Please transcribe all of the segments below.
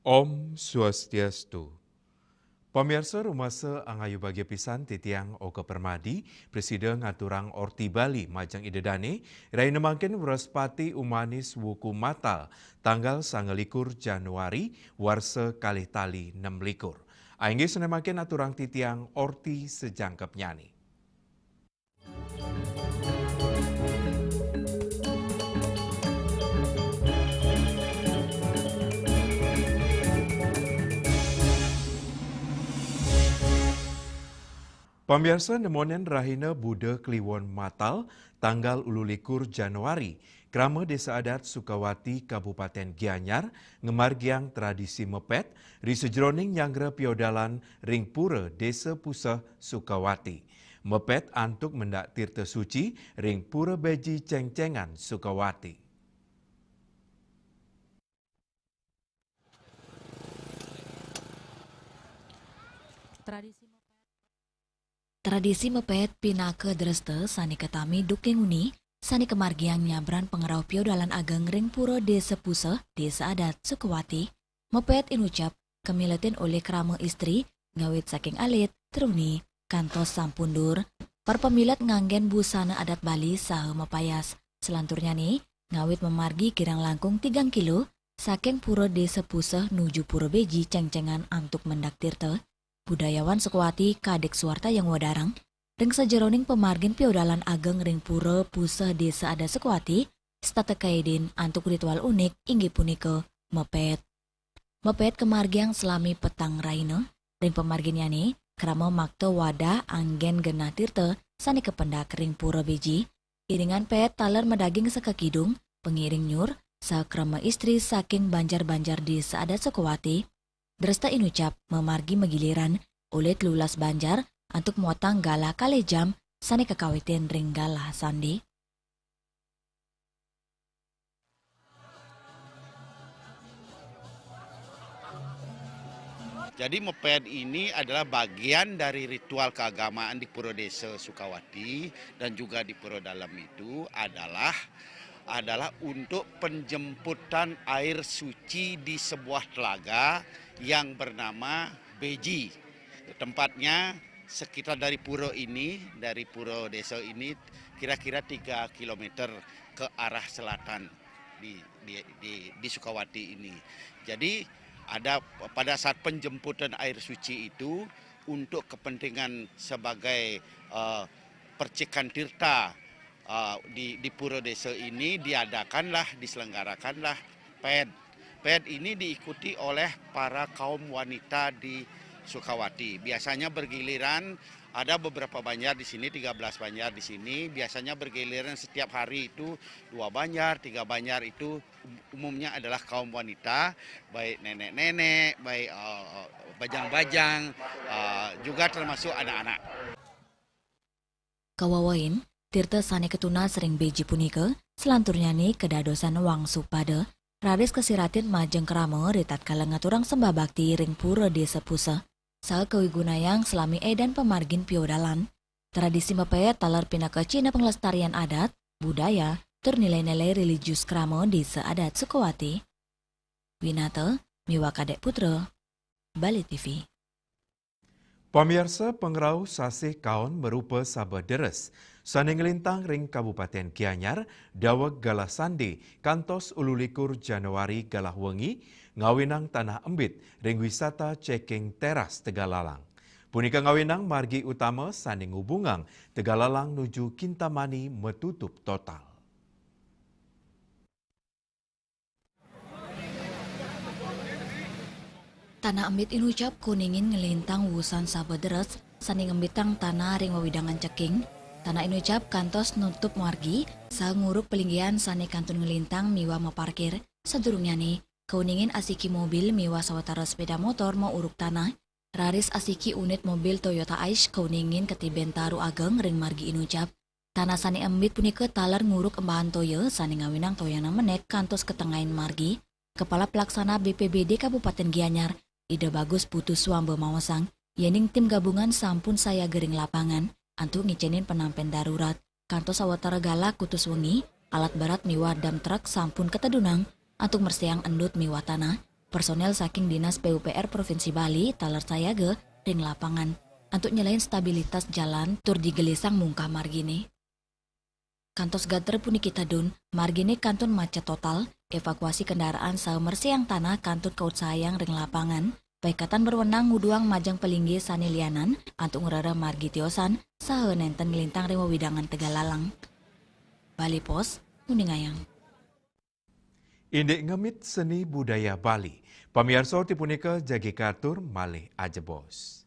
Om Swastiastu. Pemirsa rumasa angayu bagi pisan titiang Oka Permadi, Presiden ngaturang Orti Bali Majang Idedane, rai nemangkin Wraspati Umanis Wuku Matal, tanggal 29 Januari, warsa kalih tali 6 likur. Ainggi senemakin aturang titiang Orti sejangkep nyani. Pemirsa nemonen rahina Buddha Kliwon Matal tanggal 21 Januari. Krama Desa Adat Sukawati Kabupaten Gianyar ngemargiang tradisi mepet ri sejroning nyanggra piodalan ring pura Desa Pusah Sukawati. Mepet antuk mendak tirta suci ring pura beji ceng-cengan Sukawati. Tradisi mepet pinake dreste sani ketami duking uni, sani kemargiang nyabran pengerau piodalan ageng ring puro Desa Puseh, Desa Adat Sukawati. Mepet inucap kemiletin oleh krama istri, ngawit saking alit, teruni, kantos sampundur. Perpemilat nganggen busana adat Bali saha mepayas. Selanturnya nih, ngawit memargi kirang langkung 3 kilo, saking puro Desa Puseh nuju puro beji ceng-cengan antuk mendak tirte. Budayawan Sukawati kadek suarta yang wadarang, ring sajeroning pemargin piodalan ageng ring pura Puseh Desa Adat Sukawati, stata kaidin antuk ritual unik inggih punika mepet. Mepet kemargiang selami petang raina, ring pemargin yani krama makta wadah anggen genah tirte sani kependak ring pura beji, iringan pet taler medaging sekekidung, pengiring nyur, sakrama istri saking banjar-banjar Desa Adat Sukawati. Dresta inucap memargi megiliran oleh lulas banjar antuk muatang galah kalejam sani kekawitin ring galah sandi. Jadi mepet ini adalah bagian dari ritual keagamaan di Pura Desa Sukawati dan juga di Pura Dalam itu adalah untuk penjemputan air suci di sebuah telaga yang bernama Beji. Tempatnya sekitar dari pura ini, dari pura desa ini kira-kira 3 kilometer ke arah selatan di Sukawati ini. Jadi ada pada saat penjemputan air suci itu untuk kepentingan sebagai percikan tirta di pura desa ini diselenggarakanlah PED. PED ini diikuti oleh para kaum wanita di Sukawati. Biasanya bergiliran, ada beberapa banjar di sini, 13 banjar di sini. Biasanya bergiliran setiap hari itu 2 banjar, 3 banjar itu umumnya adalah kaum wanita, baik nenek-nenek, baik bajang-bajang, juga termasuk anak-anak. Kawawain, tirta sani ketuna sering beji punika, selanturnya nih kedadosan wang supada, raris kesiratin majeng krama ritat kala ngaturang sembah bakti ring pura Desa Puseh, saha kawigunayang selami edan pemargin piodalan. Tradisi mepet talar pinaka Cina penglestarian adat, budaya, tur nilai-nilai religius krama Desa Adat Sukawati. Winata, Miwa Kadek Putra, Bali TV. Pemirsa pengerau sasih kaon berupa sabah deres. Sani ngelintang ring Kabupaten Gianyar, daweg galah sandi, kantos 21 Januari galah wengi, ngawinang tanah embit, ring wisata ceking teras Tegalalang. Punika ngawinang margi utama sani ngubungang, Tegalalang nuju Kintamani metutup total. Tanah embit inucap kuningin ngelintang wusan sabederes sani ngembitang tanah ring wawidangan ceking. Tanah inucap kantos nutup margi sa nguruk pelinggian sani kantun ngelintang miwa meparkir. Sedurungnya nih, kuningin asiki mobil miwa sawatara sepeda motor mau uruk tanah. Raris asiki unit mobil Toyota Aish kuningin ketiben taru ageng ring margi inucap. Tanah sani embit punika talar nguruk embahan toyo sani ngawinang toyana menek kantos ketengahin margi. Kepala Pelaksana BPBD Kabupaten Gianyar, Ide Bagus Putus Wambe Mawasang, yening tim gabungan sampun saya gering lapangan, antuk ngicenin penampen darurat, kantos sawatara galak kutus wengi, alat berat miwa dam truk sampun ketedunang, antuk mersiang endut miwa tanah, Personel saking Dinas PUPR Provinsi Bali taler sayaga ring lapangan untuk nyelain stabilitas jalan tur digelisang mungkah margine. Kantos gater punikita dun, margine kantun macet total, evakuasi kendaraan saumersi yang tanah kantun kaut sayang ring lapangan, baikatan berwenang nguduang majang pelinggi sanilianan, antuk ngurara margi tiosan, sahe nenten ngelintang ring widangan Tegalalang. Bali Pos, Kuningayang. Indek ngemit seni budaya Bali. Pamirsa tipunika jagi katur malih ajebos.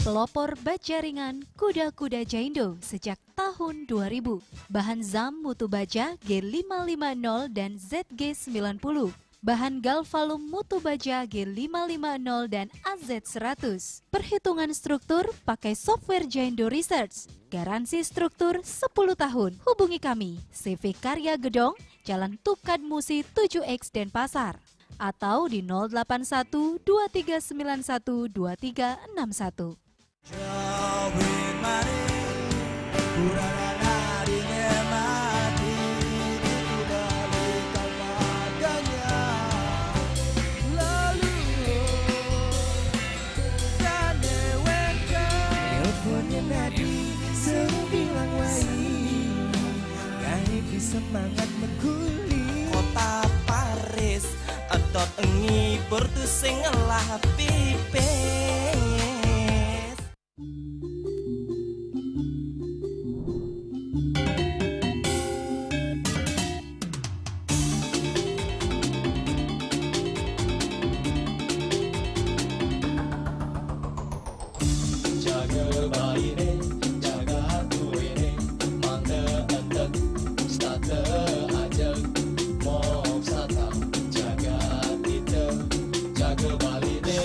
Pelopor baja ringan kuda-kuda Jaindo sejak tahun 2000. Bahan ZAM mutu baja G550 dan ZG90. Bahan Galvalum mutu baja G550 dan AZ100. Perhitungan struktur pakai software Jaindo Research. Garansi struktur 10 tahun. Hubungi kami, CV Karya Gedong, Jalan Tukad Musi 7X Denpasar. Atau di 081 2391 2361. Semangat mengguli kota Paris edot ngibur tu sing ngelah pipes. Jaga bayi ne, jaga hati ne, mangga entek stata aja mok sata, jaga kita, jaga Bali ne.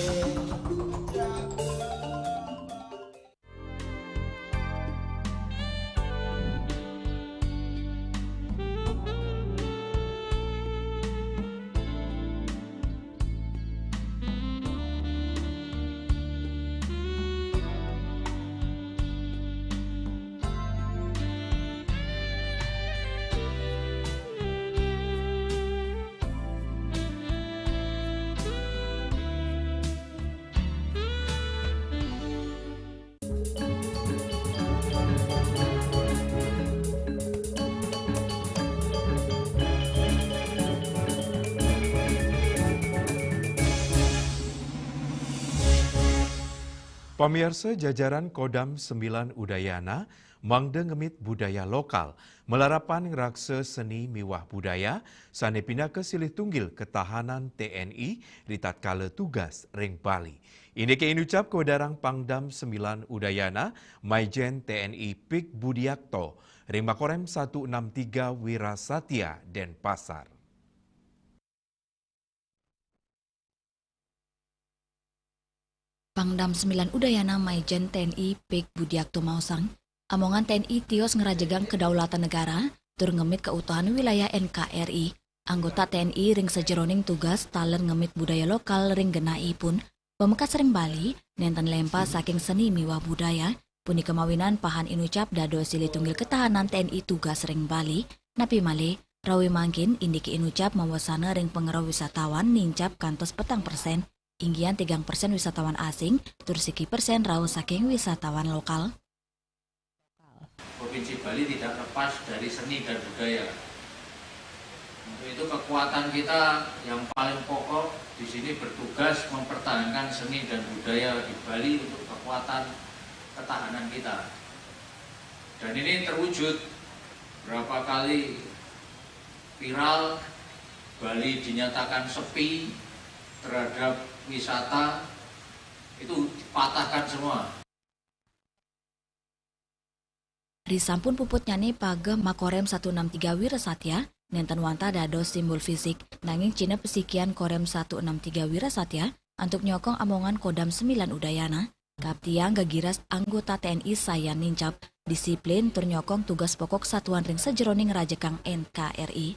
Pamirsa jajaran Kodam 9 Udayana mangde ngemit budaya lokal, melarapan ngerakse seni miwah budaya, sane pindah ke silih tunggil ketahanan TNI di tatkala tugas ring Bali. Ini ke inucap Kodarang Pangdam 9 Udayana, Maijen TNI Pik Budiakto, ring Makorem 163 Wirasatya Denpasar. Pangdam 9 Udayana Maijen TNI Pik Budiakto Mausang, amongan TNI tios ngerajegang kedaulatan negara, tur ngemit keutuhan wilayah NKRI, anggota TNI ring sejeroning tugas talen ngemit budaya lokal ring genai pun, pemekas ring Bali, nenten lempa saking seni miwah budaya, puni kemawinan pahan inucap dado silih tunggil ketahanan TNI tugas ring Bali, napi male, rawi mangkin indiki inucap mawasana ring pengerau wisatawan nincap kantos 4%, inggian 3% wisatawan asing, tur siki persen rau saking wisatawan lokal. Provinsi Bali tidak lepas dari seni dan budaya. Untuk itu kekuatan kita yang paling pokok di sini bertugas mempertahankan seni dan budaya di Bali untuk kekuatan ketahanan kita. Dan ini terwujud berapa kali viral, Bali dinyatakan sepi terhadap wisata, itu dipatahkan semua. Risampun puput nyane paga Makorem 163 Wirasatya, nenten wanta dado simbol fisik, nanging Cina pesikian Korem 163 Wirasatya, untuk nyokong amongan Kodam 9 Udayana, kaptiang gagiras anggota TNI sayan nincap, disiplin tur nyokong tugas pokok satuan ring sejeroning rajekang NKRI.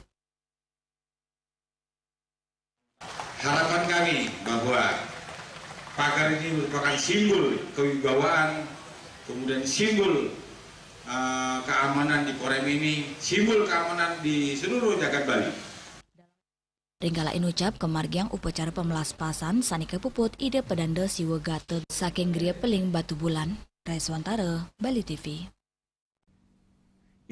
harapan kami bahwa pagar ini merupakan simbol kewibawaan, kemudian simbol keamanan di Korem ini, simbol keamanan di seluruh jagat Bali. Ringgala inucap kemargiang upacara pemelaspasan sani kepuput ide pedanda siwa gate saking gria peling batu bulan. Raiswantara, Bali TV.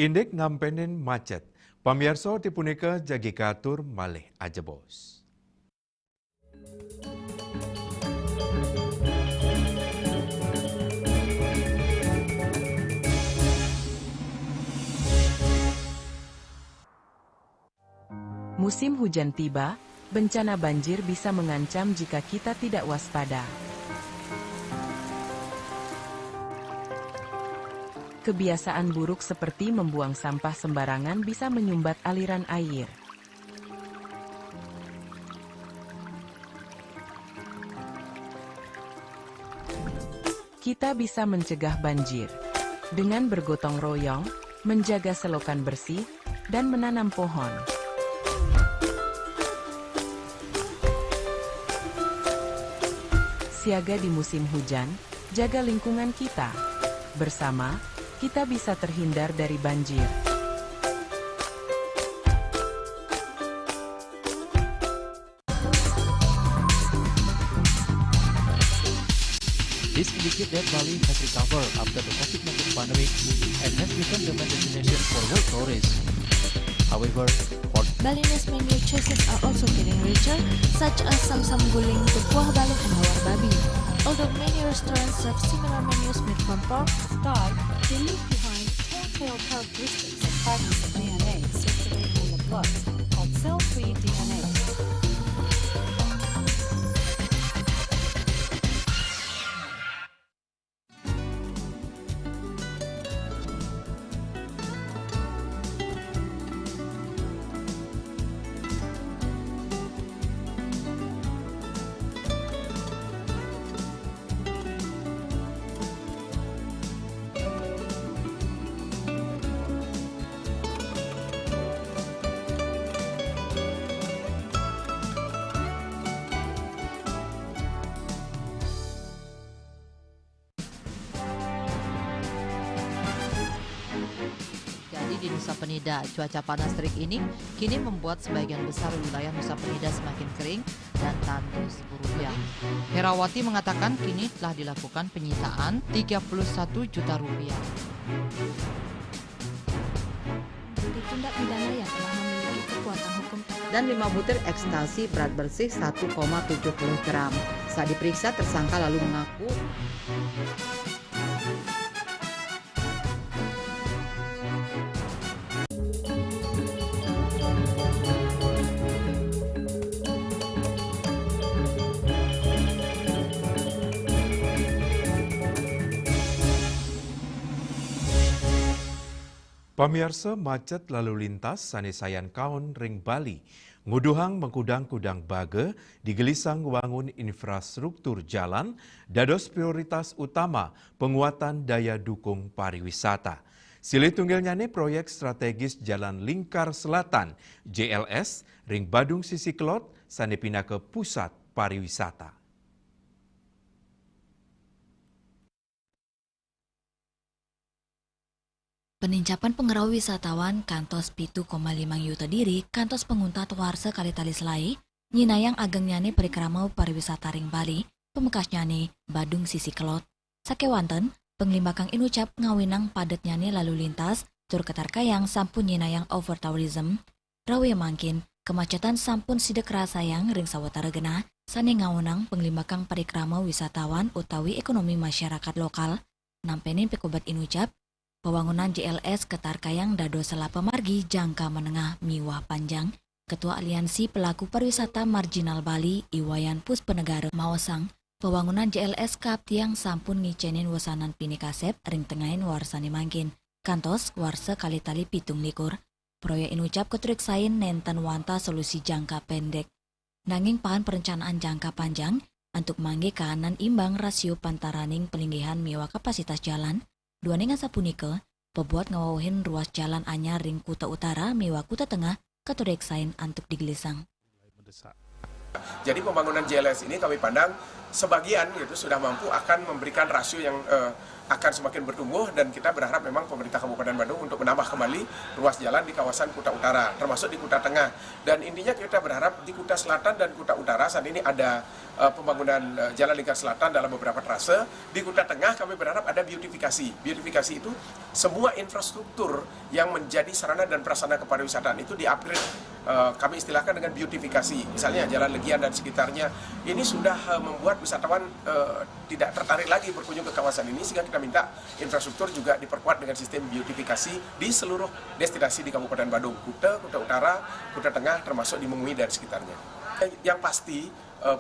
Indek ngampenin macet. Pamirsa tipunika jagi katur malih aja bos. Musim hujan tiba, bencana banjir bisa mengancam jika kita tidak waspada. Kebiasaan buruk seperti membuang sampah sembarangan bisa menyumbat aliran air. Kita bisa mencegah banjir dengan bergotong royong, menjaga selokan bersih, dan menanam pohon. Siaga di musim hujan, jaga lingkungan kita. Bersama, kita bisa terhindar dari banjir. This indicates that Bali has recovered after the COVID-19 pandemic and has become the main destination for world tourists. However, Balinese menu choices are also getting richer, such as Sam-Sam Guling, Tupuah Balok, and Hawar Babi. Although many restaurants serve similar menus made from pork, Start, they leave behind telltale characteristics of fragments of DNA circulating in the blood, called cell-free DNA. Di Nusa Penida, cuaca panas terik ini kini membuat sebagian besar wilayah Nusa Penida semakin kering dan tandus berubah. Herawati mengatakan kini telah dilakukan penyitaan 31 juta rupiah. tindak pidana yang telah memiliki kekuatan hukum Dan 5 butir ekstasi berat bersih 1,70 gram. Saat diperiksa, tersangka lalu mengaku Pamirsa macet lalu lintas sanisayan kaon ring Bali. Nguduhang mengkudang-kudang baga digelisang wangun infrastruktur jalan dados prioritas utama penguatan daya dukung pariwisata. Silih tunggalnya nih proyek strategis Jalan Lingkar Selatan JLS ring Badung Sisi Kelot sane pindah ke pusat pariwisata. Penincapan pengerau wisatawan kantos 7,5 yuta diri kantos penguntat warsa kali tali selai nyinayang ageng nyane perikramau pariwisata ring Bali pemekas nyane Badung Sisi Kelot sakewanten penglimbakang inucap ngawinang padet nyane lalu lintas tur ketar kayang sampun nyinayang over tourism rawe mangkin kemacetan sampun sidek rasayang ring sawatara genah sane ngawunang penglimbakang perikramau wisatawan utawi ekonomi masyarakat lokal nampenin pekobat inucap Pembangunan JLS Ketar Kayang dado selapa margi jangka menengah miwah panjang. Ketua Aliansi Pelaku Pariwisata Marginal Bali Iwayan Puspenegara mawasang pembangunan JLS Kap tiang sampun ngicenin wasanan pinikasep ring tengahin warsani mangkin. Kantos warsa kali tali pitung likur. Proyek inucap keturik sain nenten wanta solusi jangka pendek. Nanging pahan perencanaan jangka panjang untuk mangge kahanan imbang rasio pantaraning pelinggihan miwa kapasitas jalan. Dua ningan sapunika, pebuat ngawawahin ruas jalan anyar ring Kuta Utara miwa Kuta Tengah keturek sain antuk digelisang. Mendesak. Jadi pembangunan JLS ini kami pandang sebagian itu sudah mampu akan memberikan rasio yang akan semakin bertumbuh, dan kita berharap memang pemerintah Kabupaten Bandung untuk menambah kembali ruas jalan di kawasan Kuta Utara, termasuk di Kuta Tengah. Dan intinya kita berharap di Kuta Selatan dan Kuta Utara saat ini ada pembangunan jalan lingkar selatan dalam beberapa trase. Di Kuta Tengah kami berharap ada beautifikasi. Beautifikasi itu semua infrastruktur yang menjadi sarana dan prasarana kepariwisataan itu di-upgrade. Kami istilahkan dengan beautifikasi. Misalnya Jalan Legian dan sekitarnya. Ini sudah membuat wisatawan tidak tertarik lagi berkunjung ke kawasan ini, sehingga kita minta infrastruktur juga diperkuat dengan sistem beautifikasi di seluruh destinasi di Kabupaten Bandung, Kuta, Kuta Utara, Kuta Tengah, termasuk di Mengui dan sekitarnya. Yang pasti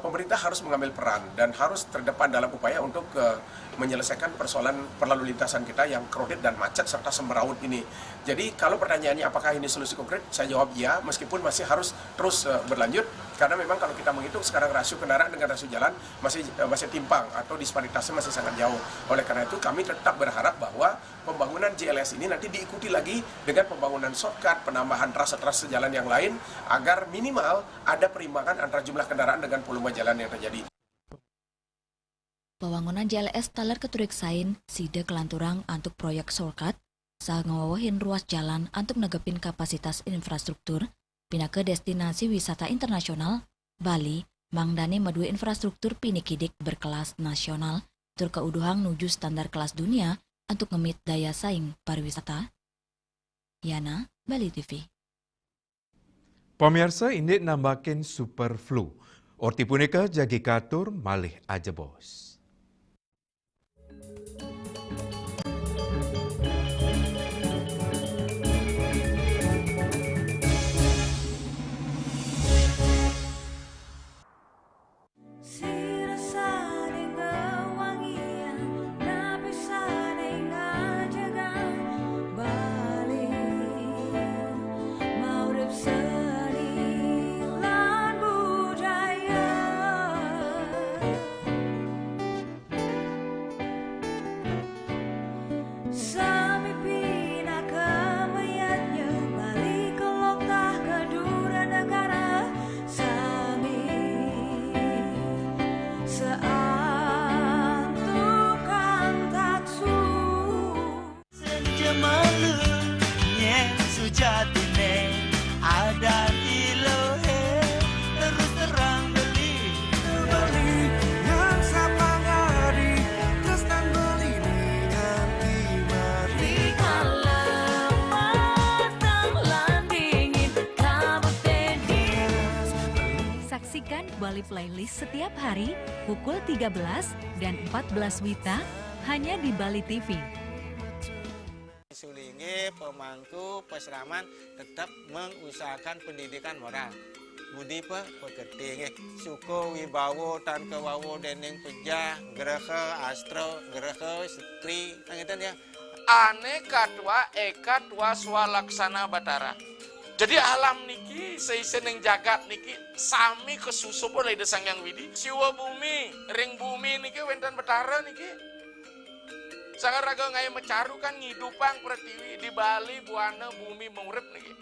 pemerintah harus mengambil peran dan harus terdepan dalam upaya untuk menyelesaikan persoalan perlalu lintasan kita yang crowded dan macet serta semeraut ini. Jadi kalau pertanyaannya apakah ini solusi konkret, saya jawab iya, meskipun masih harus terus berlanjut, karena memang kalau kita menghitung sekarang rasio kendaraan dengan rasio jalan masih timpang atau disparitasnya masih sangat jauh. Oleh karena itu kami tetap berharap bahwa pembangunan JLS ini nanti diikuti lagi dengan pembangunan shortcut, penambahan trase-trase jalan yang lain, agar minimal ada perimbangan antara jumlah kendaraan dengan volume jalan yang terjadi. Pembangunan JLS taler keturik sain side kelanturang untuk proyek shortcut, saat ngawawahin ruas jalan untuk negepin kapasitas infrastruktur, pindah ke destinasi wisata internasional, Bali, mangdane medue infrastruktur pinikidik berkelas nasional, tur keuduhang nuju standar kelas dunia untuk ngemit daya saing pariwisata. Yana, Bali TV. Pemirsa ini nambakin super flu. Orti punika jagi katur malih aja bos. Saksikan Bali Playlist setiap hari pukul 13 dan 14 WITA hanya di Bali TV. Sulingi pemangku peseraman tetap mengusahakan pendidikan moral. Budi pekerti suko wibawo tan kewawo dening pejah gereha astro gereha setri nangitan ya. Aneka tua eka tua swalaksana batara. Jadi alam niki seiseneng jagat niki sami kesusup oleh desang yang widi. Siwa bumi, ring bumi niki wenten betara niki. Sangat raga ngai mecaru kan ngidupang pertiwi di Bali buana bumi mengurip niki.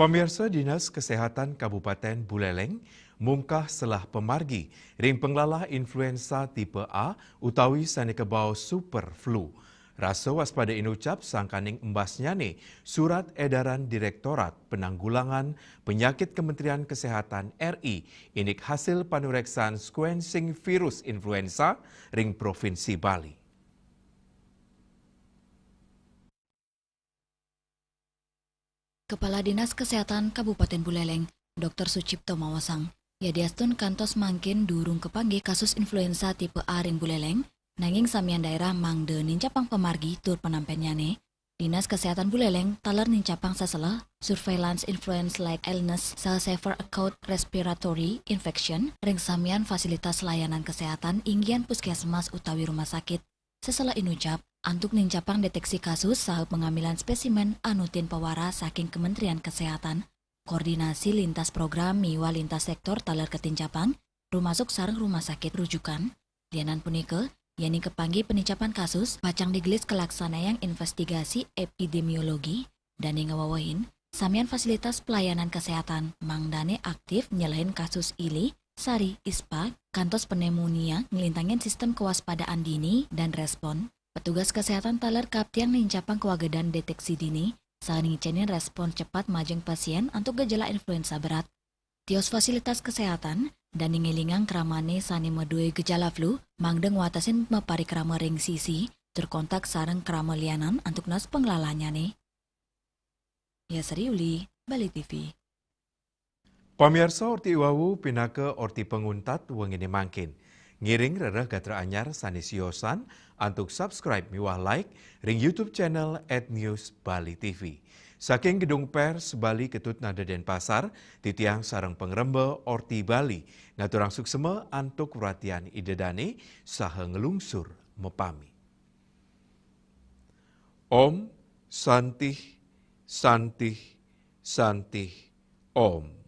Pemirsa Dinas Kesehatan Kabupaten Buleleng mungkah selah pemargi ring penglalah influenza tipe A utawi sanikebau super flu. Rasa waspada inucap sangkaning embasnya nih surat edaran Direktorat Penanggulangan Penyakit Kementerian Kesehatan RI inik hasil panureksan sequencing virus influenza ring Provinsi Bali. Kepala Dinas Kesehatan Kabupaten Buleleng, Dr. Sucipto Mawasang, yadiastun kantos mangkin durung kepanggih kasus influenza tipe A ring Buleleng, nanging samian daerah mangde nincapang pemargi tur penampennyane. Dinas Kesehatan Buleleng taler nincapang sasela surveillance influence like illness saha severe acute respiratory infection ring samian fasilitas layanan kesehatan inggian puskesmas utawi rumah sakit. Sesela inucap antuk nincapang deteksi kasus saha pengambilan spesimen anutin pewara saking Kementerian Kesehatan. Koordinasi lintas program miwa lintas sektor taler ketincapang rumasuk sareng rumah sakit rujukan. Lianan punike yani kepanggih penincapan kasus pacang digelis kelaksanaan investigasi epidemiologi dan ngawawahin samian fasilitas pelayanan kesehatan mangdane aktif nyelain kasus ili sari ispa kantos pneumonia ngelintangin sistem kewaspadaan dini dan respon. Petugas kesehatan taler kaptiang nincapang kewagedan deteksi dini saat ngicenin respon cepat majeng pasien untuk gejala influenza berat. Tios fasilitas kesehatan dan ngelingang kramane sani medue gejala flu mangdeng watasin mepari krama ring sisi terkontak sareng krama lianan untuk nas penglalanya nih. Ya Seriuli, Bali TV. Pamirsa orti wawu pinake orti penguntat wengine mangkin. Ngiring rereh gatra anyar sanisiosan untuk subscribe miwah like ring YouTube channel @newsbali.tv. Saking gedung pers Bali Ketut Nada Denpasar, titiang sarang pengrembe orti Bali, ngaturang suksema antuk perhatian idedane saha ngelungsur mepami. Om Santih Santih Santih Om.